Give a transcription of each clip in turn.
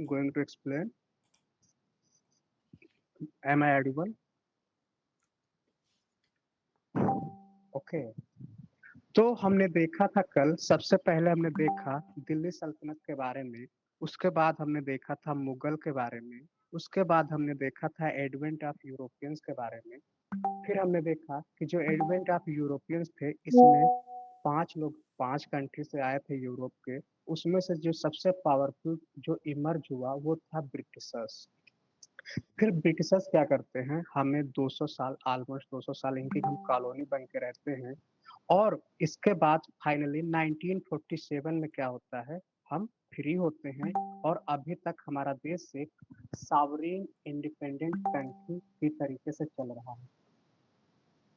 going to explain. Am I audible? Okay तो हमने देखा था कल, सबसे पहले हमने देखा दिल्ली सल्तनत के बारे में। उसके बाद हमने देखा था मुगल के बारे में। उसके बाद हमने देखा था एडवेंट ऑफ यूरोपियंस के बारे में। फिर हमने देखा कि जो एडवेंट ऑफ यूरोपियंस थे, इसमें 5 लोग 5 कंट्री से आए थे यूरोप के। उसमें से जो सबसे पावरफुल जो इमर्ज हुआ वो था ब्रिटिशर्स। फिर ब्रिटिशर्स क्या करते हैं, हमें 200 साल, ऑलमोस्ट 200 साल इनकी हम कॉलोनी बन के रहते हैं। और इसके बाद फाइनली 1947 में क्या होता है, हम फ्री होते हैं। और अभी तक हमारा देश एक सॉवरेन इंडिपेंडेंट कंट्री की तरीके से चल रहा है।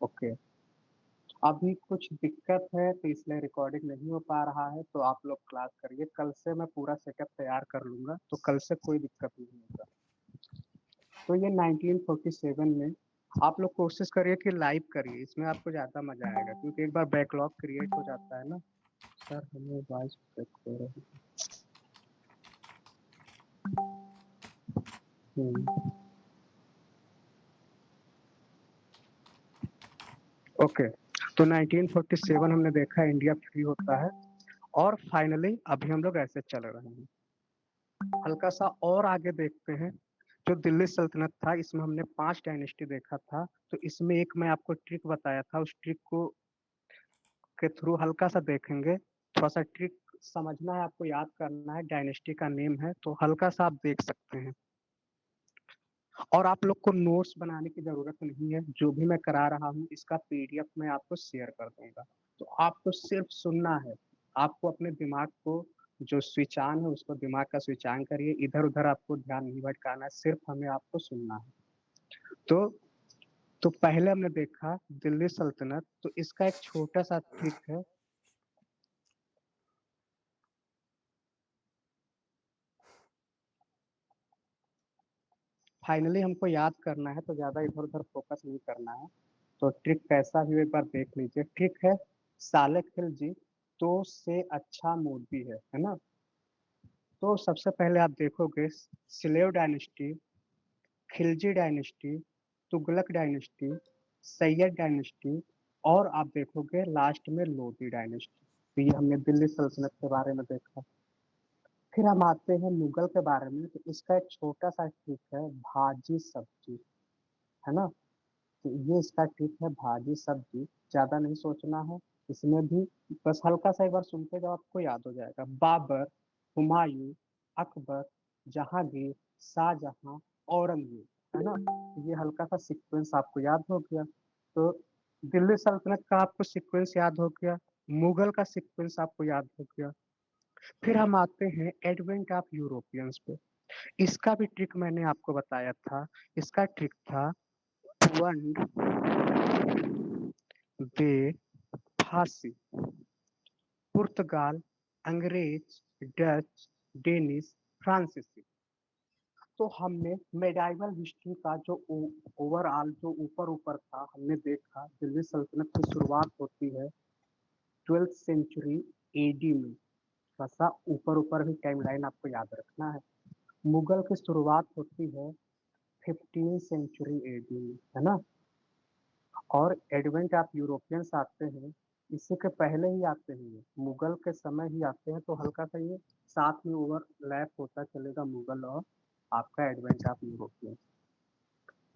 ओके, अभी कुछ दिक्कत है तो इसलिए रिकॉर्डिंग नहीं हो पा रहा है, तो आप लोग क्लास करिए। कल से मैं पूरा सेटअप तैयार कर लूंगा, तो कल से कोई दिक्कत नहीं होगा। तो ये 1947 में आप लोग कोशिश करिए कि लाइव करिए, इसमें आपको ज़्यादा मजा आएगा, क्योंकि एक बार बैकलॉग क्रिएट हो जाता है ना। सर हमें वॉइस ब्रेक हो रही है। ओके, तो 1947 हमने देखा इंडिया फ्री होता है। और फाइनली अभी हम लोग ऐसे चल रहे हैं। हल्का सा और आगे देखते हैं। जो दिल्ली सल्तनत था, इसमें हमने 5 डायनेस्टी देखा था। तो इसमें एक मैं आपको ट्रिक बताया था, उस ट्रिक को के थ्रू हल्का सा देखेंगे। थोड़ा सा ट्रिक समझना है, आपको याद करना है। डायनेस्टी का नेम है, तो हल्का सा आप देख सकते हैं। और आप लोग को नोट्स बनाने की जरूरत नहीं है, जो भी मैं करा रहा हूँ इसका पीडीएफ में आपको शेयर कर दूंगा। तो आपको सिर्फ सुनना है। आपको अपने दिमाग को जो स्विच ऑन है उसको दिमाग का स्विच ऑन करिए, इधर उधर आपको ध्यान नहीं भटकाना है, सिर्फ हमें आपको सुनना है। तो तो पहले हमने देखा दिल्ली सल्तनत, तो इसका एक छोटा सा ट्रिक है। फाइनली हमको याद करना है, तो ज्यादा इधर उधर फोकस नहीं करना है। तो ट्रिक कैसा भी एक बार देख लीजिए। ट्रिक है साले खिलजी तो से अच्छा मोदी है ना। तो सबसे पहले आप देखोगे slave dynasty, Khilji dynasty, Tughlaq dynasty, Syed dynasty, और आप देखोगे लास्ट में लोधी डायनेस्टी। तो ये हमने दिल्ली सल्तनत के बारे में देखा। फिर हम आते हैं मुगल के बारे में। तो इसका एक छोटा सा ट्रिक है भाजी सब्जी, है ना। तो ये इसका ट्रिक है भाजी सब्जी, ज्यादा नहीं सोचना है इसमें भी। बस हल्का सा एक बार सुनते जाओ, आपको याद हो जाएगा। बाबर, हुमायूं, अकबर, जहांगीर, शाहजहां, औरंगजेब, है ना। तो ये हल्का सा सीक्वेंस आपको याद हो गया। तो दिल्ली सल्तनत का आपको सीक्वेंस याद हो गया, मुगल का सीक्वेंस आपको याद हो गया। फिर हम आते हैं एडवेंट ऑफ यूरोपियंस पे। इसका भी ट्रिक मैंने आपको बताया था। इसका ट्रिक था वंड, बे, फांसी, पुर्तगाल, अंग्रेज, डच, डेनिश, फ्रांसीसी। तो हमने मेडाइवल हिस्ट्री का जो ओवरऑल जो ऊपर ऊपर था हमने देखा। दिल्ली सल्तनत की शुरुआत होती है 12th सेंचुरी एडी में। थोड़ा सा ऊपर ऊपर भी टाइमलाइन आपको याद रखना है। मुगल की शुरुआत होती है 15th सेंचुरी एडी में, है ना। और एडवेंट ऑफ यूरोपियंस आते हैं इसी के पहले ही आते हैं, ये मुगल के समय ही आते हैं। तो हल्का सा ये साथ में ओवरलैप होता चलेगा, मुगल और आपका एडवेंट ऑफ यूरोपियंस।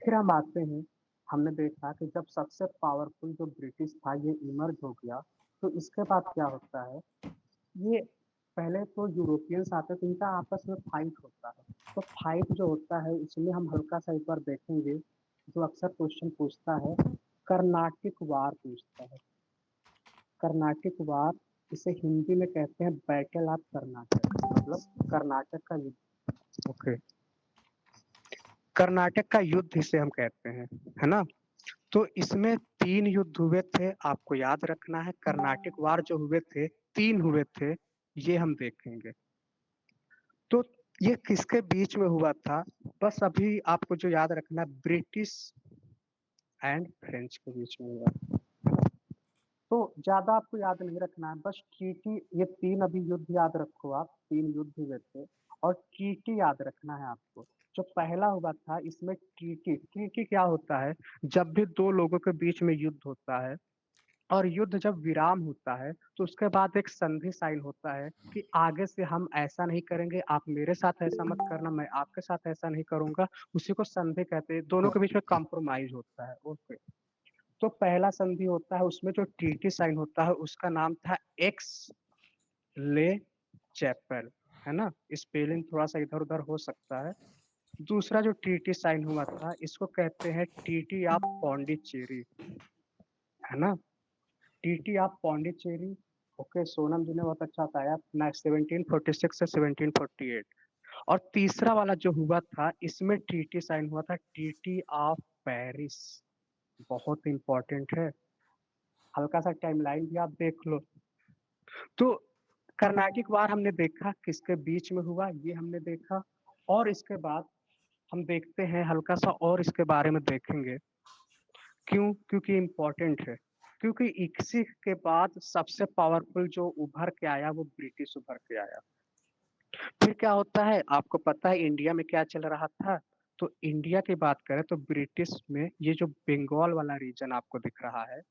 फिर हम आते हैं, हमने देखा कि जब सबसे पावरफुल जो ब्रिटिश था ये इमर्ज हो गया, तो इसके बाद क्या होता है, ये पहले तो यूरोपियंस आते तो इनका आपस में फाइट होता है। तो फाइट जो होता है इसमें हम हल्का सा एक बार देखेंगे। जो अक्सर क्वेश्चन पूछता है, कर्नाटिक वार पूछता है। कर्नाटिक वार, इसे हिंदी में कहते हैं बैटल ऑफ कर्नाटक, मतलब कर्नाटक का युद्ध। ओके, कर्नाटक का युद्ध इसे हम कहते हैं, है ना। तो इसमें 3 युद्ध हुए थे, आपको याद रखना है। कर्नाटक वार जो हुए थे, 3 हुए थे, ये हम देखेंगे। तो ये किसके बीच में हुआ था, बस अभी आपको जो याद रखना है, ब्रिटिश एंड फ्रेंच के बीच में हुआ। तो ज्यादा आपको याद नहीं रखना है, बस ट्रीटी, ये 3 अभी युद्ध याद रखो आप, 3 युद्ध हुए थे। और ट्रीटी याद रखना है आपको। जो पहला हुआ था इसमें ट्रीटी, ट्रीटी क्या होता है? जब भी दो लोगों के बीच में युद्ध होता है और युद्ध जब विराम होता है तो उसके बाद एक संधि साइन होता है कि आगे से हम ऐसा नहीं करेंगे, आप मेरे साथ ऐसा मत करना, मैं आपके साथ ऐसा नहीं करूंगा। उसी को संधि कहते हैं, दोनों के बीच में कॉम्प्रोमाइज होता है। ओके, तो पहला संधि होता है उसमें जो ट्रीटी साइन होता है उसका नाम था एक्स ले चैपल, है ना? स्पेलिंग थोड़ा सा इधर उधर हो सकता है। दूसरा जो ट्रीटी साइन हुआ था इसको कहते हैं ट्रीटी ऑफ पौंडीचेरी, है ना? TT of Pondicherry. Okay, Sonam ji ने बहुत अच्छा बताया ना, 1746 से 1748। और तीसरा वाला जो हुआ था इसमें ट्रीटी साइन हुआ था ट्रीटी ऑफ पेरिस, बहुत इंपॉर्टेंट है। हल्का सा टाइमलाइन भी आप देख लो। तो कर्नाटिक वार हमने देखा किसके बीच में हुआ, ये हमने देखा। और इसके बाद हम देखते हैं हल्का सा और इसके बारे में देखेंगे। क्यों? क्योंकि इम्पोर्टेंट है। क्योंकि इसी के बाद सबसे पावरफुल जो उभर के आया वो ब्रिटिश उभर के आया। फिर क्या होता है आपको पता है इंडिया में क्या चल रहा था? तो इंडिया की बात करें तो ब्रिटिश में ये जो बंगाल वाला रीजन आपको दिख रहा है,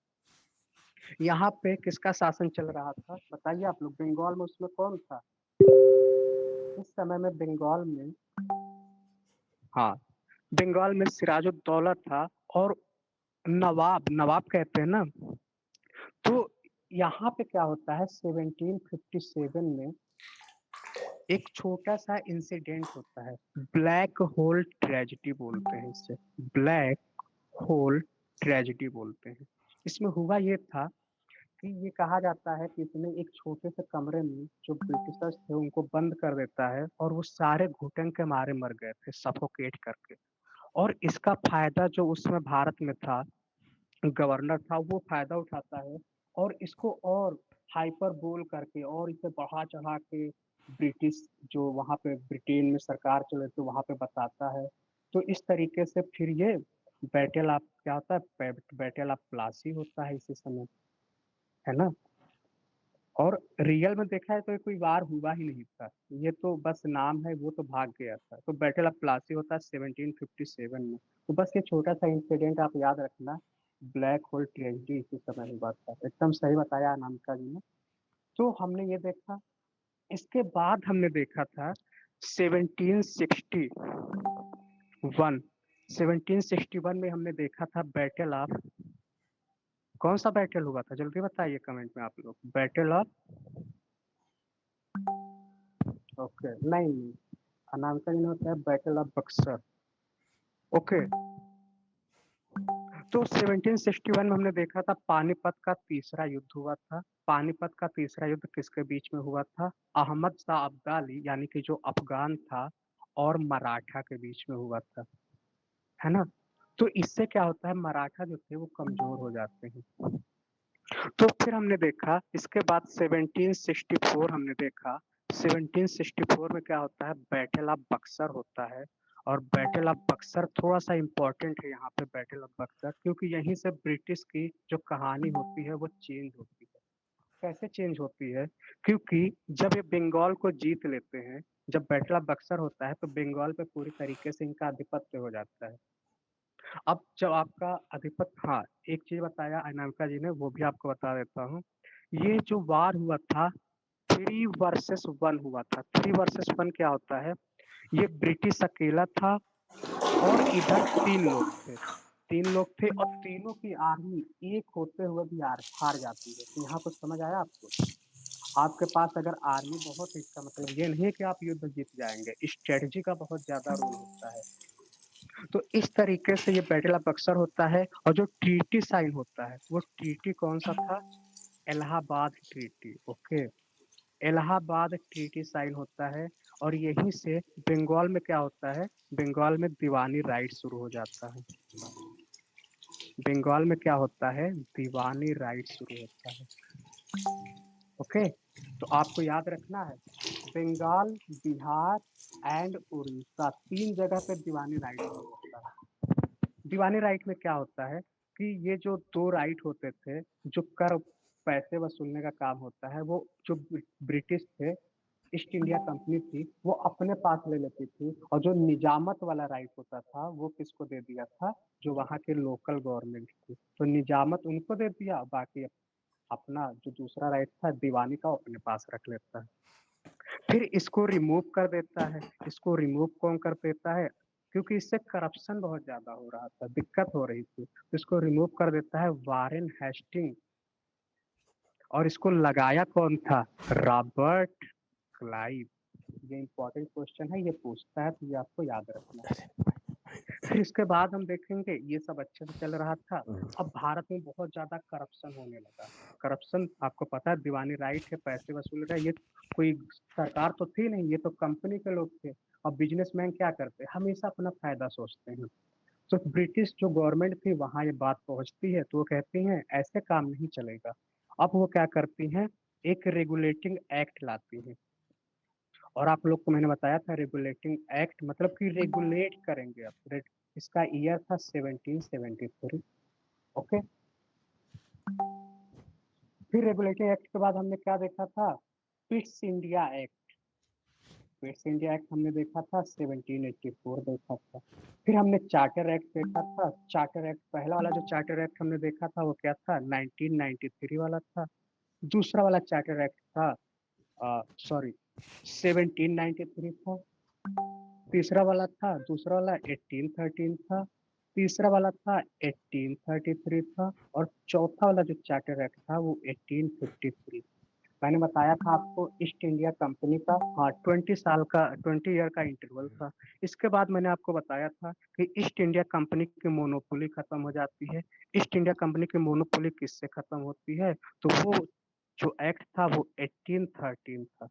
यहाँ पे किसका शासन चल रहा था बताइए आप लोग? बंगाल में उसमें कौन था इस समय में बंगाल में? हाँ, बंगाल में सिराजुद्दौला था। और नवाब, नवाब कहते हैं ना। तो यहाँ पे क्या होता है 1757 में एक छोटा सा इंसिडेंट होता है, ब्लैक होल ट्रेजेडी बोलते हैं इसे, ब्लैक होल ट्रेजेडी बोलते हैं। इसमें हुआ ये था कि ये कहा जाता है कि इसने एक छोटे से कमरे में जो ब्रिटिशर्स थे उनको बंद कर देता है और वो सारे घुटन के मारे मर गए थे सफोकेट करके। और इसका फायदा जो उसमें भारत में था, गवर्नर था, वो फायदा उठाता है और इसको और हाइपर बोल करके और इसे बढ़ा चढ़ा के ब्रिटिश जो वहाँ पे ब्रिटेन में सरकार चले तो वहाँ पे बताता है। तो इस तरीके से फिर ये बैटल ऑफ क्या होता है, बैटल ऑफ प्लासी होता है इसी समय, है ना? और रियल में देखा है तो ये कोई वार हुआ ही नहीं था, ये तो बस नाम है, वो तो भाग गया था। तो बैटल ऑफ प्लासी होता है 1757 में। तो बस ये छोटा सा इंसिडेंट आप याद रखना, ब्लैक होल ट्रेजेडी इसी समय हुआ था। एकदम सही बताया अनामिका जी ने। तो हमने ये देखा। इसके बाद हमने देखा था 1761, 1761 में हमने देखा था बैटल ऑफ, कौन सा बैटल हुआ था जल्दी बताइए कमेंट में आप लोग? बैटल ऑफ, ओके नहीं, अनामिका जी ने बताया बैटल ऑफ बक्सर। ओके, तो 1761 में हमने देखा था पानीपत का तीसरा युद्ध हुआ था। पानीपत का तीसरा युद्ध किसके बीच में हुआ था? अहमद शाह अब्दाली यानी कि जो अफगान था और मराठा के बीच में हुआ था, है ना? तो इससे क्या होता है मराठा जो थे वो कमजोर हो जाते हैं। तो फिर हमने देखा इसके बाद 1764 हमने देखा। 1764 में क्या होता है बैटल ऑफ बक्सर होता है। और बैटल ऑफ बक्सर थोड़ा सा इम्पोर्टेंट है यहाँ पे, बैटल ऑफ बक्सर, क्योंकि यहीं से ब्रिटिश की जो कहानी होती है वो चेंज होती है। कैसे चेंज होती है? क्योंकि जब ये बंगाल को जीत लेते हैं, जब बैटल ऑफ बक्सर होता है तो बंगाल पे पूरी तरीके से इनका आधिपत्य हो जाता है। अब जब आपका अधिपत्य, हाँ, एक चीज बताया अनामिका जी ने वो भी आपको बता देता हूँ। ये जो वार हुआ था 3 वर्सेस 1 हुआ था। 3 वर्सेस 1 क्या होता है? ये ब्रिटिश अकेला था और इधर 3 लोग थे। 3 लोग थे और तीनों की आर्मी एक होते हुए भी हार जाती है। तो यहाँ कुछ समझ आया आपको? आपके पास अगर आर्मी बहुत है इसका मतलब ये नहीं है कि आप युद्ध जीत जाएंगे, स्ट्रेटजी का बहुत ज्यादा रोल होता है। तो इस तरीके से ये बैटल ऑफ बक्सर होता है। और जो ट्रीटी साइन होता है वो ट्रीटी कौन सा था? Allahabad treaty. Okay, Allahabad treaty sign होता है। और यहीं से बंगाल में क्या होता है, बंगाल में दीवानी राइट शुरू हो जाता है। बंगाल में क्या होता है, दीवानी राइट शुरू होता है। ओके, तो आपको याद रखना है बंगाल, बिहार एंड उड़ीसा 3 जगह पे दीवानी राइट शुरू होता है। दीवानी राइट में क्या होता है कि ये जो 2 राइट होते थे, जो कर पैसे वसूलने का काम होता है, वो जो ब्रिटिश थे ईस्ट इंडिया कंपनी थी वो अपने पास ले लेती थी, और जो निजामत वाला राइट होता था वो किसको दे दिया था, जो वहाँ के लोकल गवर्नमेंट थी। तो निजामत उनको दे दिया, बाकी अपना जो दूसरा राइट था दीवानी का वो अपने पास रख लेता है। फिर इसको रिमूव कर देता है। इसको रिमूव कौन कर देता है, क्योंकि इससे करप्शन बहुत ज्यादा हो रहा था, दिक्कत हो रही थी, तो इसको रिमूव कर देता है वारेन हेस्टिंग। और इसको लगाया कौन था, रॉबर्ट क्लाइव। ये इंपॉर्टेंट क्वेश्चन है, ये पूछता है तो ये आपको याद रखना है। फिर इसके बाद हम देखेंगे ये सब अच्छे से चल रहा था। अब भारत में बहुत ज्यादा करप्शन होने लगा। करप्शन आपको पता है, दीवानी राइट है, पैसे वसूल रहा है, ये कोई सरकार तो थी नहीं, ये तो कंपनी के लोग थे। अब बिजनेसमैन क्या करते हैं, हमेशा अपना फायदा सोचते हैं। तो ब्रिटिश जो गवर्नमेंट थी वहां ये बात पहुंचती है, तो वो कहती हैं ऐसे काम नहीं चलेगा। अब वो क्या करती हैं, एक रेगुलेटिंग एक्ट लाती है। और आप लोग को मैंने बताया था रेगुलेटिंग एक्ट मतलब कि रेगुलेट करेंगे अब। इसका ईयर था 1773। ओके। फिर रेगुलेटिंग एक्ट के बाद हमने क्या देखा था, Pitt's India act. Pitt's India act हमने देखा था 1784 देखा था। फिर हमने चार्टर एक्ट देखा था। चार्टर एक्ट, पहला वाला जो चार्टर एक्ट हमने देखा था वो क्या था, 1993 वाला था। दूसरा वाला चार्टर एक्ट था, सॉरी, 1793 था। तीसरा वाला था, दूसरा वाला 1813 था। तीसरा वाला था 1833 था। और चौथा वाला जो चार्टर एक्ट था वो 1853। मैंने बताया था आपको ईस्ट इंडिया कंपनी का, हाँ, 20 साल का, 20 ईयर का इंटरवल था। इसके बाद मैंने आपको बताया था कि ईस्ट इंडिया कंपनी की मोनोपोली खत्म हो जाती है। ईस्ट इंडिया कंपनी की मोनोपोली किससे खत्म होती है, तो वो जो एक्ट था वो 1813 था।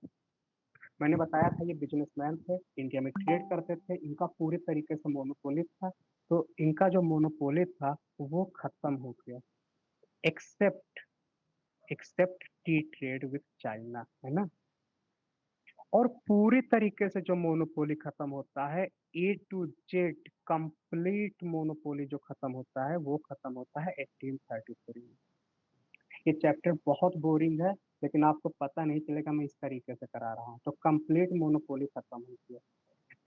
मैंने बताया था ये बिजनेसमैन थे, इंडिया में ट्रेड करते थे, इनका पूरे तरीके से मोनोपोली था। तो इनका जो मोनोपोली था वो खत्म हो गया, except except tea trade with China, है ना। और पूरी तरीके से जो मोनोपोली खत्म होता है, ए टू जेड कंप्लीट मोनोपोली जो खत्म होता है वो खत्म होता है 1833 में। ये चैप्टर बहुत बोरिंग है, लेकिन आपको पता नहीं चलेगा मैं इस तरीके से करा रहा हूँ। तो कंप्लीट मोनोपोली खत्म होती है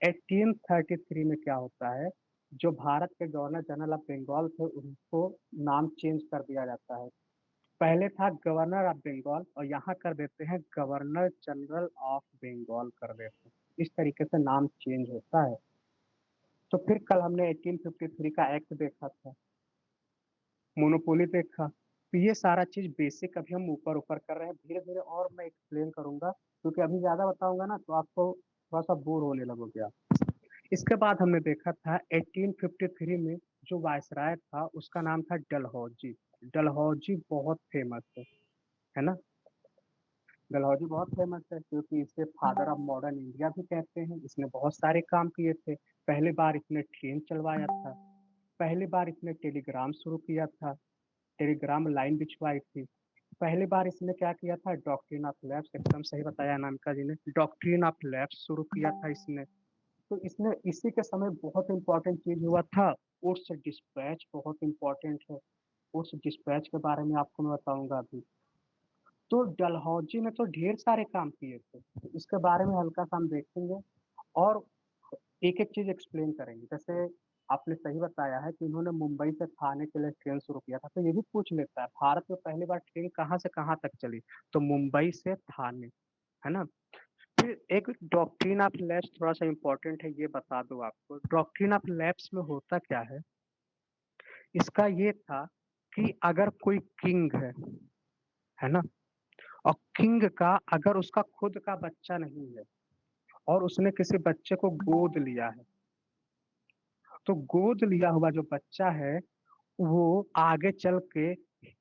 1833 में। क्या होता है, जो भारत के गवर्नर जनरल ऑफ बंगाल थे उनको नाम चेंज कर दिया जाता है। पहले था गवर्नर ऑफ बंगाल, और यहाँ कर देते हैं गवर्नर जनरल ऑफ बंगाल कर देते हैं। इस तरीके से नाम चेंज होता है। तो फिर कल हमने 1853 का एक्ट देखा था, मोनोपोली देखा। तो ये सारा चीज बेसिक अभी हम ऊपर ऊपर कर रहे हैं, धीरे धीरे और मैं एक्सप्लेन करूंगा, क्योंकि अभी ज्यादा बताऊंगा ना तो आपको थोड़ा सा बोर होने लगोगे आप। इसके बाद हमने देखा था 1853 में जो वायसराय था उसका नाम था डलहौजी। डलहौजी बहुत फेमस है ना। डलहौजी बहुत फेमस है क्योंकि इसे फादर ऑफ मॉडर्न इंडिया भी कहते हैं। इसने बहुत सारे काम किए थे। पहली बार इसने ट्रेन चलवाया था। पहली बार इसने टेलीग्राम शुरू किया था, टेलीग्राम लाइन बिछवाई थी। पहली बार इसने क्या किया था, डॉक्ट्रिन ऑफ लैब्स, एकदम सही बताया अनामिका जी ने, डॉक्ट्रिन ऑफ लैब्स शुरू किया था इसने। तो इसने इसी के समय बहुत इंपॉर्टेंट चीज हुआ था, उड्स डिस्पैच बहुत इंपॉर्टेंट है। उड्स डिस्पैच के बारे में आपको मैं बताऊंगा अभी। तो डलहौजी ने तो ढेर सारे काम किए थे, तो इसके बारे में हल्का सा हम देखेंगे और एक एक चीज एक्सप्लेन करेंगे। जैसे आपने सही बताया है कि इन्होंने मुंबई से थाने के लिए ट्रेन शुरू किया था, तो ये भी पूछ लेता है भारत में पहली बार ट्रेन कहाँ से कहाँ तक चली, तो मुंबई से थाने, है ना। फिर एक डॉक्ट्रिन ऑफ लैब्स थोड़ा सा इम्पोर्टेंट है, ये बता दो आपको डॉक्ट्रिन ऑफ लैब्स में होता क्या है। इसका ये था कि अगर कोई किंग है ना, और किंग का अगर उसका खुद का बच्चा नहीं है और उसने किसी बच्चे को गोद लिया है, तो गोद लिया हुआ जो बच्चा है वो आगे चल के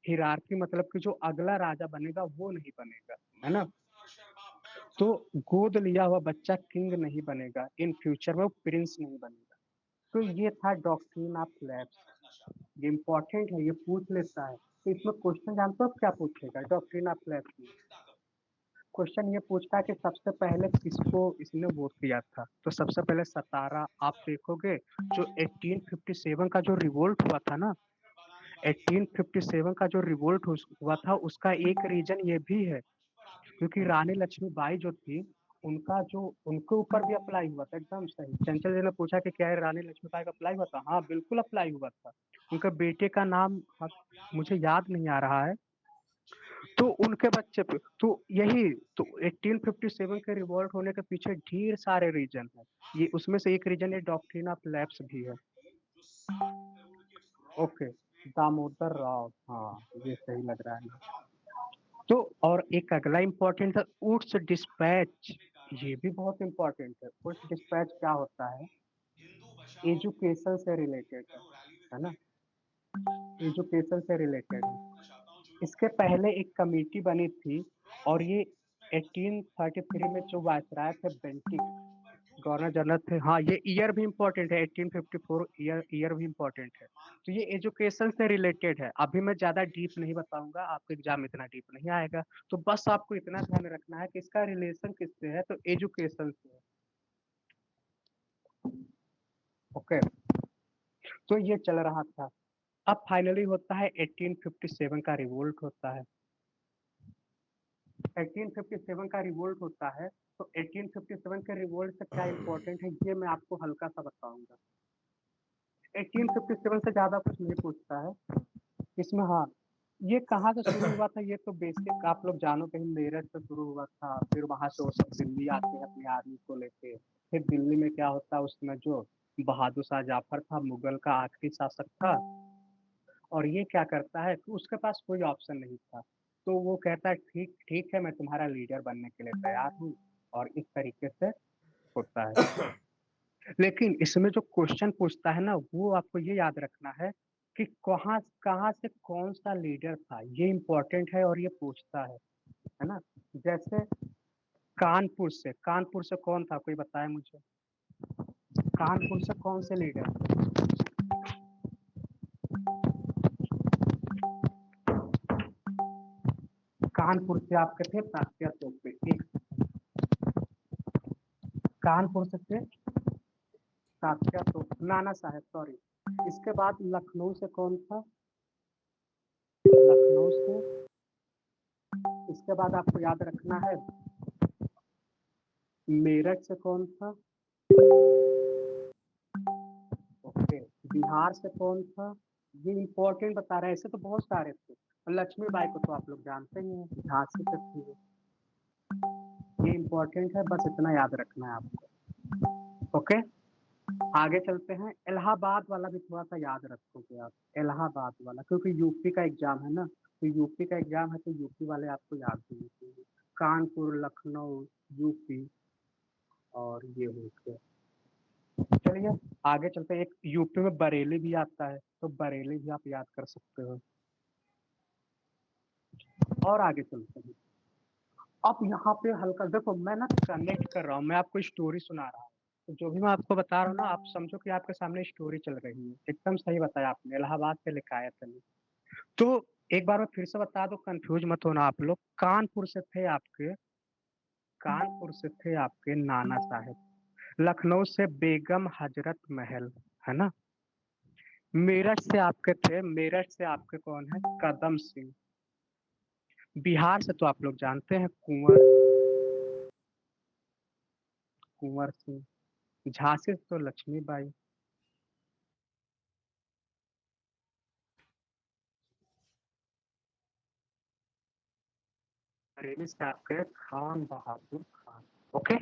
हिरार्की मतलब कि जो अगला राजा बनेगा वो नहीं बनेगा, है ना। तो गोद लिया हुआ बच्चा किंग नहीं बनेगा, इन फ्यूचर में वो प्रिंस नहीं बनेगा। तो ये था डॉक्ट्रिन ऑफ लैब्स। ये इंपॉर्टेंट है, ये पूछ लेता है। तो इसमें क्वेश्चन जानते हो आप क्या पूछेगा डॉक्ट्रिन ऑफ लैब्स में। क्वेश्चन ये पूछता है कि सबसे पहले किसको इसने वोट किया था, तो सबसे पहले सतारा। आप देखोगे जो 1857 का जो रिवोल्ट हुआ था ना, 1857 का जो हुआ था उसका एक रीजन ये भी है, क्योंकि रानी लक्ष्मीबाई जो थी उनका जो उनके ऊपर भी अप्लाई हुआ था, एकदम सही। चंचल जी ने पूछा कि क्या ये रानी लक्ष्मीबाई का अप्लाई हुआ था? हाँ, बिल्कुल अप्लाई हुआ था। उनके बेटे का नाम मुझे याद नहीं आ रहा है। तो उनके बच्चे पे तो यही तो 1857 के रिवॉल्ट होने के पीछे ढेर सारे रीजन है। ये उसमें से एक रीजन ये डॉक्ट्रिन ऑफ लैप्स भी है। ओके, दामोदर राव, हाँ ये सही लग रहा है। तो और एक अगला इम्पोर्टेंट है उड्स डिस्पैच। ये भी बहुत इम्पोर्टेंट है। उड्स डिस्पैच क्या होता है? एजुकेशन से रिलेटेड है ना? एजुकेशन से रिलेटेड है। इसके पहले एक कमेटी बनी थी और ये 1833 में जो वायसराय थे बेंटिक गवर्नर जनरल थे। हाँ, ये ईयर भी इम्पोर्टेंट है। 1854 ईयर भी इम्पोर्टेंट है। तो ये एजुकेशन से रिलेटेड है। अभी मैं ज्यादा डीप नहीं बताऊंगा, आपको एग्जाम इतना डीप नहीं आएगा। तो बस आपको इतना ध्यान रखना है कि इसका रिलेशन किससे है, तो एजुकेशन से है। ओके, तो ये चल रहा था। अब फाइनली होता है 1857 का रिवोल्ट होता है। 1857 का रिवोल्ट होता है। तो 1857 के रिवोल्ट से क्या इम्पोर्टेंट है ये मैं आपको हल्का सा बताऊंगा। 1857 से ज्यादा कुछ नहीं पूछता है इसमें। हाँ, ये कहाँ से शुरू हुआ था ये तो बेसिक आप लोग जानो, कहीं मेरठ से शुरू हुआ था। फिर वहां से वो सब दिल्ली आते हैं अपनी आर्मी को लेके। फिर दिल्ली में क्या होता है, उसमें जो बहादुर शाह जाफर था, मुगल का आखिरी शासक था। और ये क्या करता है कि उसके पास कोई ऑप्शन नहीं था। तो वो कहता है ठीक ठीक है, मैं तुम्हारा लीडर बनने के लिए तैयार हूँ। और इस तरीके से होता है। लेकिन इसमें जो क्वेश्चन पूछता है ना, वो आपको ये याद रखना है कि कहाँ कहाँ से कौन सा लीडर था, ये इम्पोर्टेंट है और ये पूछता है ना? जैसे कानपुर से कौन था, कोई बताए मुझे। कानपुर से कौन से लीडर थे? कानपुर से आपके थे तात्या तोपे। एक कानपुर से थे तात्या तोपे, नाना साहब, सॉरी। इसके बाद लखनऊ से कौन था? लखनऊ से। इसके बाद आपको याद रखना है मेरठ से कौन था? ओके, बिहार से कौन था? ये इम्पोर्टेंट बता रहे हैं, ऐसे तो बहुत सारे थे। और लक्ष्मीबाई को तो आप लोग जानते ही हैं, झांसी से थी वो। ये इम्पोर्टेंट है, बस इतना याद रखना है आपको। ओके, आगे चलते हैं। इलाहाबाद वाला भी थोड़ा सा याद रखोगे आप, इलाहाबाद वाला, क्योंकि यूपी का एग्जाम है ना। तो यूपी का एग्जाम है तो यूपी वाले आपको याद होने चाहिए। कानपुर, लखनऊ, यूपी, और ये हो गया। चलिए आगे चलते हैं। एक यूपी में बरेली भी आता है, तो बरेली भी आप याद कर सकते हो। और आगे चलते हैं। अब यहाँ पे हल्का देखो, मैं ना कनेक्ट कर रहा हूँ, मैं आपको स्टोरी सुना रहा हूँ। तो जो भी मैं आपको बता रहा हूँ ना, आप समझो कि आपके सामने स्टोरी चल रही है। एकदम सही बताया आपने, इलाहाबाद से लिखा है तभी। तो एक बार मैं फिर से बता दो, कंफ्यूज मत होना आप लोग। कानपुर से थे आपके नाना साहब। लखनऊ से बेगम हजरत महल, है ना? मेरठ से आपके कौन है? कदम सिंह। बिहार से तो आप लोग जानते हैं, कुंवर सिंह। झांसी से तो लक्ष्मीबाई। बरेली से आपके खान बहादुर खान। ओके,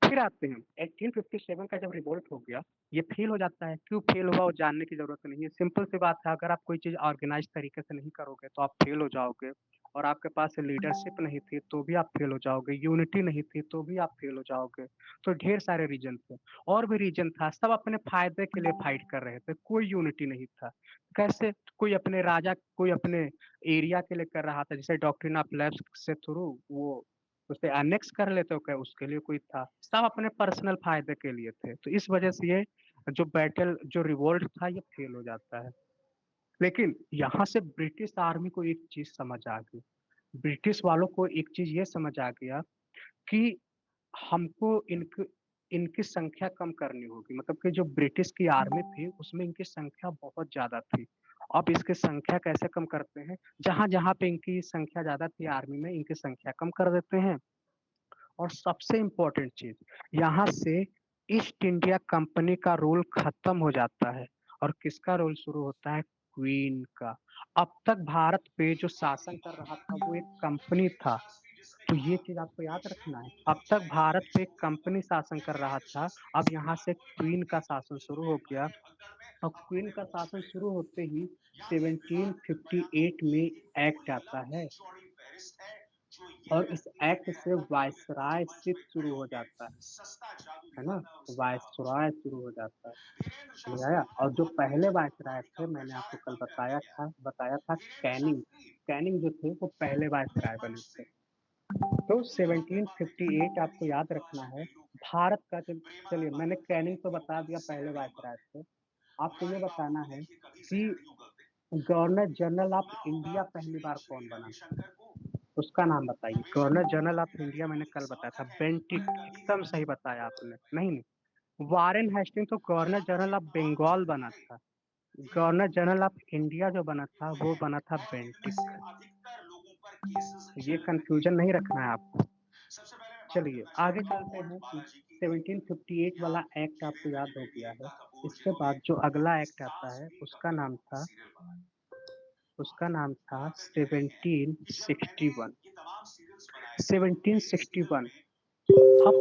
फिर आते हैं 1857 का जब रिवोल्ट हो गया। ये फेल हो जाता है। क्यों फेल हुआ वो जानने की जरूरत नहीं है, सिंपल सी बात है। अगर आप कोई चीज ऑर्गेनाइज तरीके से नहीं करोगे तो आप फेल हो जाओगे। और आपके पास लीडरशिप नहीं थी तो भी आप फेल हो जाओगे, यूनिटी नहीं थी तो भी आप फेल हो जाओगे। तो ढेर सारे रीजन थे। और भी रीजन था, सब अपने फायदे के लिए फाइट कर रहे थे, कोई यूनिटी नहीं था। कैसे? कोई अपने एरिया के लिए कर रहा था, जैसे डॉक्ट्रिन ऑफ लैप्स से थ्रू वो उसे अनेक्स कर लेते हो क्या, उसके लिए कोई था। सब अपने पर्सनल फायदे के लिए थे। तो इस वजह से ये जो रिवोल्ट था ये फेल हो जाता है। लेकिन यहाँ से ब्रिटिश आर्मी को एक चीज समझ आ गई। ब्रिटिश वालों को एक चीज ये समझ आ गया कि हमको इनकी इनकी संख्या कम करनी होगी। मतलब कि जो ब्रिटिश की आर्मी थी उसमें इनकी संख्या बहुत ज्यादा थी। अब इसकी संख्या कैसे कम करते हैं? जहां जहां पे इनकी संख्या ज्यादा थी आर्मी में, इनकी संख्या कम कर देते हैं। और सबसे इम्पोर्टेंट चीज, यहाँ से ईस्ट इंडिया कंपनी का रूल खत्म हो जाता है और किसका रूल शुरू होता है? क्वीन का। अब तक भारत पे जो शासन कर रहा था वो एक कंपनी था, तो ये चीज आपको याद रखना है। अब तक भारत पे एक कंपनी शासन कर रहा था, अब यहाँ से क्वीन का शासन शुरू हो गया। और क्वीन का शासन शुरू होते ही 1758 में एक्ट आता है और इस एक्ट से वायसरायशिप शुरू हो जाता है ना, वायसराय शुरू हो जाता है। समझ आया? और जो पहले वायसराय थे मैंने आपको कल बताया था कैनिंग। कैनिंग जो थे वो पहले वायसराय बने थे। तो 1758 आपको याद रखना है। भारत का चलिए मैंने कैनिंग तो बता दिया, पहले वायसराय थे। आपको ये बताना है कि गवर्नर जनरल ऑफ इंडिया पहली बार कौन बना, उसका नाम बताइए। गवर्नर जनरल ऑफ इंडिया मैंने कल बताया था, बेंटिक। एकदम सही बताया आपने। नहीं नहीं, वारेन हेस्टिंग तो गवर्नर जनरल ऑफ बंगाल बना था। गवर्नर जनरल ऑफ इंडिया जो बना था वो बना था बेंटिक। ये कंफ्यूजन नहीं रखना है आपको। चलिए आगे चलते हैं। 1758 वाला एक्ट आपको याद हो गया है। इसके बाद जो अगला एक्ट आता है उसका नाम था 1761। 1761 अब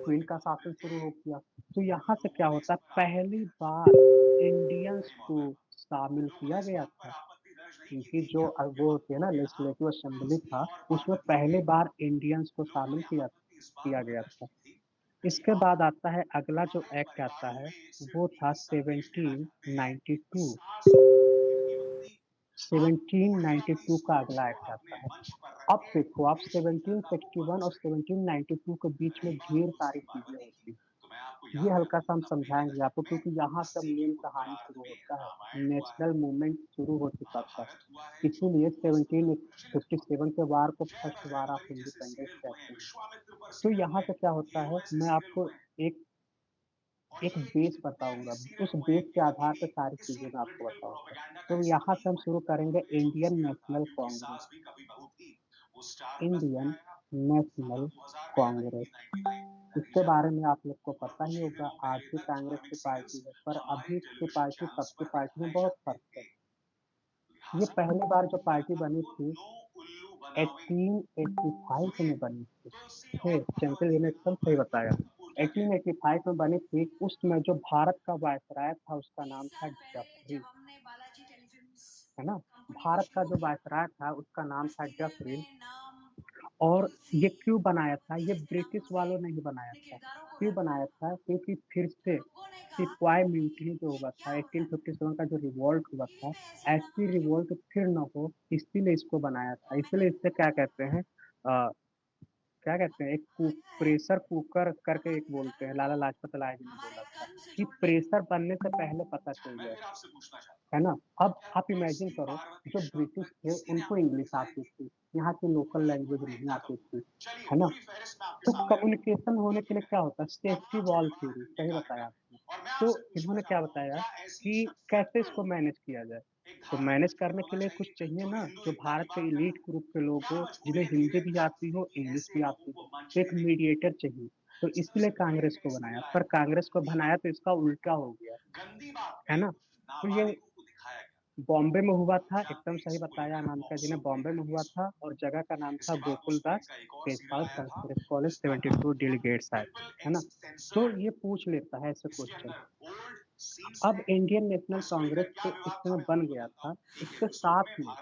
क्वीन का शासन शुरू हो गया। तो यहाँ से क्या होता है, पहली बार इंडियंस को शामिल किया गया था, क्योंकि जो वो होती है ना लेजिस्लेटिव असेंबली था, उसमें पहली बार इंडियंस को शामिल किया गया था। इसके बाद आता है अगला जो एक्ट आता है वो था 1792। 1792 का अगला एक्ट आता है। अब देखो आप 1761 और 1792 के बीच में ढेर सारी चीजें होती हैं। ये हल्का सा हम समझाएंगे आपको, क्योंकि यहाँ से मेन कहानी शुरू होता है। नेशनल मूवमेंट शुरू हो चुका था, इसीलिए 1757 के वार को फर्स्ट वार ऑफ इंडिपेंडेंस कहते हैं। तो यहाँ से क्या होता है, मैं आपको एक एक बेस बताऊंगा, उस बेस के आधार पर सारी चीजें मैं आपको बताऊंगा। तो यहाँ से हम शुरू करेंगे Indian national Congress. Indian national Congress, इसके बारे में आप लोग को पता ही होगा। आज भी कांग्रेस की पार्टी है, पर अभी की पार्टी तब की पार्टी में बहुत फर्क है। ये पहली बार जो पार्टी बनी थी 1885 में बनी थी। चंचल जी ने एकदम सही बताया। 1885 में बनी थी। उसमें जो भारत का वायसराय था उसका नाम था डफरिन, है ना। भारत का जो वायसराय था उसका नाम था डफरिन। और ये क्यों बनाया था, ये ब्रिटिश वालों ने ही बनाया था। क्यों बनाया था, क्योंकि फिर से सिपाही मिलिट्री जो हुआ था 1857 का जो रिवॉल्ट हुआ था, ऐसी रिवॉल्ट फिर न हो, इसीलिए इसको बनाया था। इसलिए इससे क्या कहते हैं, प्रेशर कुकर करके एक बोलते हैं, लाला लाजपत राय जी ने बोला था कि प्रेशर बनने से पहले पता चल जाए, है ना। अब आप इमेजिन करो, जो ब्रिटिश थे उनको इंग्लिश आती थी, यहाँ की लोकल लैंग्वेज नहीं आती थी, है ना। तो कम्युनिकेशन होने के लिए क्या होता है, सेफ्टी वॉल थ्योरी, सही बताया आपने। तो इन्होंने क्या बताया कि कैसे इसको मैनेज किया जाए। तो मैनेज करने के लिए कुछ चाहिए ना, जो भारत के इलीट ग्रुप के लोग हो, जिन्हें हिंदी भी आती हो इंग्लिश भी आती हो, तो एक मीडिएटर चाहिए। तो इसलिए कांग्रेस को बनाया, पर कांग्रेस को बनाया तो इसका उल्टा हो गया, है ना। तो ये बॉम्बे में हुआ था, एकदम सही बताया अनामिका जी ने, बॉम्बे में हुआ था और जगह का नाम था गोकुल दास तेजपाल संस्कृत कॉलेज, 72 डेलीगेट्स आए थे, है ना। तो ये पूछ लेता है ऐसे क्वेश्चन। अब इंडियन नेशनल कांग्रेस तो इस समय बन गया था, इसके साथ में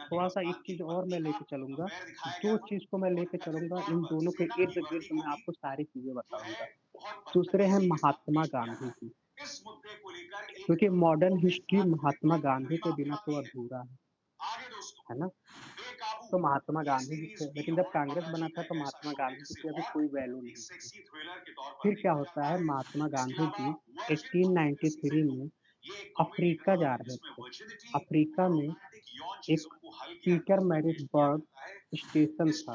थोड़ा सा एक चीज और मैं लेके चलूंगा। दो चीज को मैं लेके चलूंगा, इन दोनों के इर्द गिर्द मैं आपको सारी चीजें बताऊंगा। दूसरे हैं महात्मा गांधी जी, क्योंकि मॉडर्न हिस्ट्री महात्मा गांधी के बिना तो अधूरा है ना। तो महात्मा गांधी जी थे, लेकिन जब कांग्रेस बना था तो महात्मा गांधी जी की अभी कोई वैल्यू नहीं थी। फिर क्या होता है, महात्मा गांधी जी 1893 में अफ्रीका जा रहे थे। अफ्रीका में एक पीटर मैरिट्सबर्ग स्टेशन था,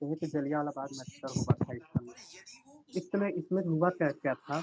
कहते हैं कि जलियांवाला बाग मैसेकर हुआ था इस समय। इसमें इसमें हुआ क्या क्या था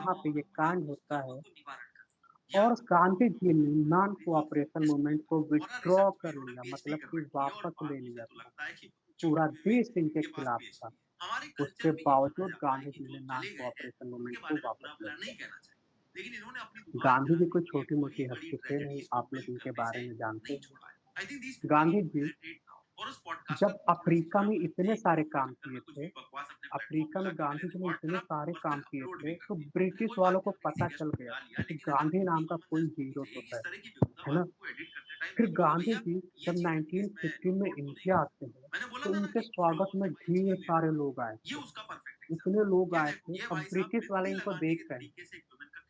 वहाँ पे ये कांड उस होता दुर्गुण है को निवारण कर या और गांधी जी ने नॉन जो कोऑपरेशन इस मूवमेंट को और विथड्रॉ रिसर्च भी कर इन्होंने लिया पेश नहीं मतलब कि करवाई है और वापस बाद ले में मुझे लिया तो था। लगता है कि पूरा छुपे हुए देश इनके इनके पास खिलाफ पेश था। नहीं है। हमारे उसके कल्चर में ये माना बावजूद जाता है गांधी कि जी जो ने नॉन चले गए हैं, कोऑपरेशन मूवमेंट उनके को बारे में वापस बुरा ले भला लिया। नहीं कहना चाहिए। लेकिन इन्होंने अपनी दुकान गांधी जी चलाने कोई के लिए छोटी-मोटी बड़ी बड़ी हस्ती थे नहीं, ट्रेजेडीज को आप लोग बिल्ड इनके करने बारे से में जानते नहीं हैं। छोड़ा है। I think these people Gandhi need to ji meditate now. और उस पॉडकास्टर जब को थोड़ी-सी अफ्रीका शर्म में आनी इतने चाहिए कि सारे वो हो काम सकता है किए मैं कुछ थे, भी बकवास अपने प्लेटफ़ॉर्म पे अफ्रीका में लाके कह गांधी जी ने रिकॉर्ड इतने करा सारे और काम फिर किए अपलोड थे, भी कर तो दिया। मैंने ब्रिटिश कोई बात वालों नहीं, को हमने पता किसी गेस्ट चल को गया बुला लिया, कि लेकिन अगर गांधी नाम का मीटिंगों में कोई 10 लोग हीरो थे, तो है। इस तरह की बेहुदा है ना? बातों को एडिट करते टाइम फिर नहीं बोला गांधी भैया जी ये जब चीज़ है प्लीज़ मैं 1915 में नोट तो नहीं इंडिया करूँगा। आते हैं, मैंने बोला तो था ना उनके कि कुछ स्वागत लोगों में से भाई ढेर छीन लेना, सारे लोग आए ये थे। उसका परफेक्ट इतने एग्ज़ाम्पल है। लोग ये आए देखो, थे, ये अब भाई साहब ब्रिटिश वाले बिंदी इनको लगाने के देख रहे हैं। तरीके से एक वुमेन का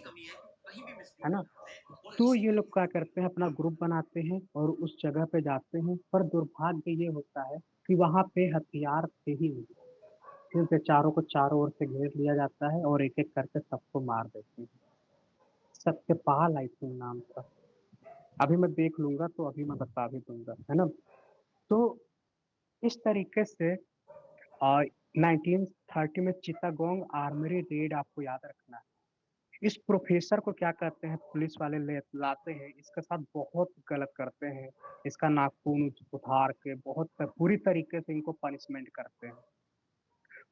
यही कमी है कि कहीं भी है मिसलीड ना? करते हैं और तो ये इसीलिए लोग क्या करते हैं अपना ग्रुप बनाते हैं और उस जगह पे जाते हैं, पर दुर्भाग्य ये होता है कि वहाँ पे हथियार थे ही नहीं। फिर बेचारों को चारों ओर से घेर लिया जाता है और एक-एक करके सबको मार देते हैं। सत्यपाल आई थिंक नाम था। अभी मैं देख लूँगा तो अभी मैं बता भी दूँगा, है ना? तो इस तरीके से 1930 में चिटागोंग आर्मरी रेड आपको याद रखना है। इस प्रोफ़ेसर को क्या कहते हैं पुलिस वाले ले लाते हैं, इसके साथ बहुत गलत करते हैं। इसका नाखून उधार के बहुत बुरी तरीके से इनको पनिशमेंट करते हैं।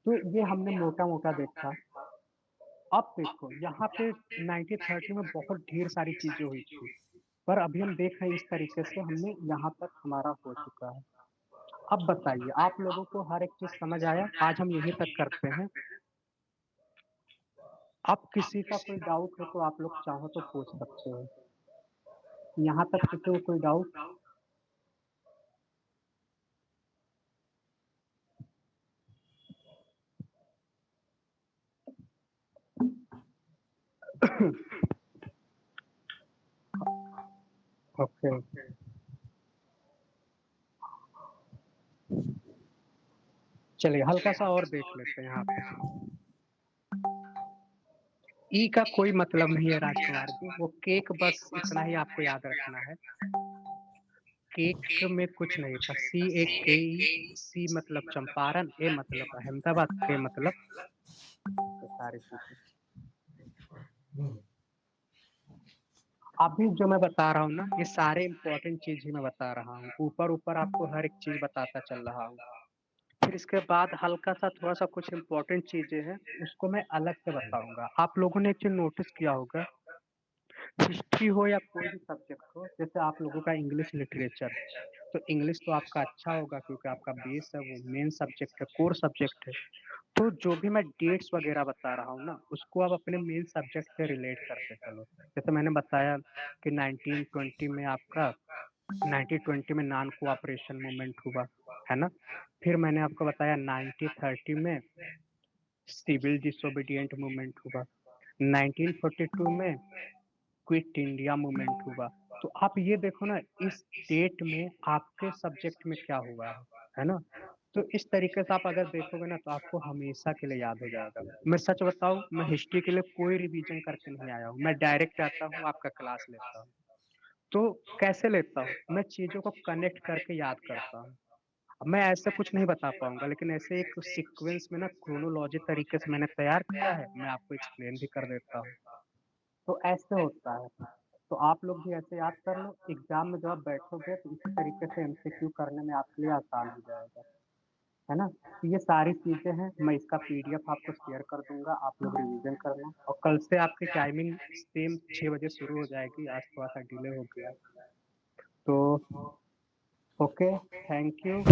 तो ये हमने मोटा-मोटा देखा। अब देखो यहाँ पे 1930 में बहुत ढेर सारी चीज़ें हुई थी, पर अभी हम देख रहे हैं इस तरीके से हमने यहाँ तक हमारा हो चुका है। अब बताइए आप लोगों को हर एक चीज समझ आया? आज हम यहीं तक करते हैं। अब किसी का कोई डाउट हो तो आप लोग चाहो तो पूछ सकते हो। यहाँ तक किसी को कोई डाउट? ओके, चलिए हल्का सा और देख लेते हैं यहाँ पे। ई का कोई मतलब नहीं है राजकुमार जी, वो केक बस इतना ही आपको याद रखना है। केक में कुछ नहीं था। CAKE, सी मतलब चंपारण, ए मतलब अहमदाबाद, के मतलब तो सारी चीजें। अभी जो मैं बता रहा हूँ ना, ये सारे इम्पोर्टेंट चीज ही मैं बता रहा हूँ। ऊपर ऊपर आपको हर एक चीज बताता चल रहा हूँ। फिर इसके बाद हल्का सा थोड़ा सा कुछ इम्पोर्टेंट चीजें हैं, उसको मैं अलग से बताऊंगा। आप लोगों ने एक चीज नोटिस किया होगा, हिस्ट्री हो या कोई भी सब्जेक्ट हो, जैसे आप लोगों का इंग्लिश लिटरेचर, तो इंग्लिश तो आपका अच्छा होगा क्योंकि आपका बेस है, वो मेन सब्जेक्ट है, कोर सब्जेक्ट है। तो जो भी मैं डेट्स वगैरह बता रहा हूँ ना, उसको आप अपने मेन सब्जेक्ट से रिलेट करते चलो। जैसे मैंने बताया कि 1920 में आपका 1920 में नॉन कोऑपरेशन मूवमेंट हुआ, है ना। फिर मैंने आपको बताया 1930 में सिविल डिसोबीडिएंट मूवमेंट हुआ। 1942 में क्विट इंडिया मूवमेंट हुआ। तो आप ये देखो ना, इस डेट में आपके सब्जेक्ट में क्या हुआ है ना। तो इस तरीके से आप अगर देखोगे ना, तो आपको हमेशा के लिए याद हो जाएगा। मैं सच बताऊं, मैं हिस्ट्री के लिए कोई रिवीजन करके नहीं आया हूँ। मैं डायरेक्ट आता हूँ, आपका क्लास लेता हूँ। तो कैसे लेता हूँ, मैं चीजों को कनेक्ट करके याद करता हूँ। अब मैं ऐसे कुछ नहीं बता पाऊंगा, लेकिन ऐसे एक सीक्वेंस में ना, क्रोनोलॉजी तरीके से मैंने तैयार किया है, मैं आपको एक्सप्लेन भी कर देता हूँ। तो ऐसे होता है। तो आप लोग भी ऐसे याद कर लो, एग्जाम में जब आप बैठोगे तो इसी तरीके से MCQ करने में आपके लिए आसान हो जाएगा, है ना। तो ये सारी चीजें हैं, मैं इसका PDF आपको शेयर कर दूंगा, आप लोग रिवीजन करना। और कल से आपकी टाइमिंग सेम 6 बजे शुरू हो जाएगी, आज थोड़ा सा डिले हो गया। तो okay, thank you.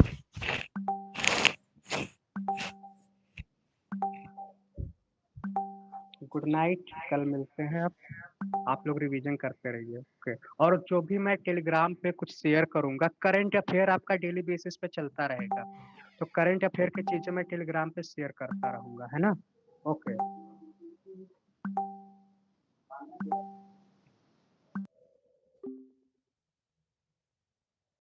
Good night, कल मिलते हैं। आप लोग रिवीजन करते रहिए, ओके। और जो भी मैं टेलीग्राम पे कुछ शेयर करूंगा, करंट अफेयर आपका डेली बेसिस पे चलता रहेगा, तो करंट अफेयर की चीजें मैं टेलीग्राम पे शेयर करता रहूंगा, है ना। ओके।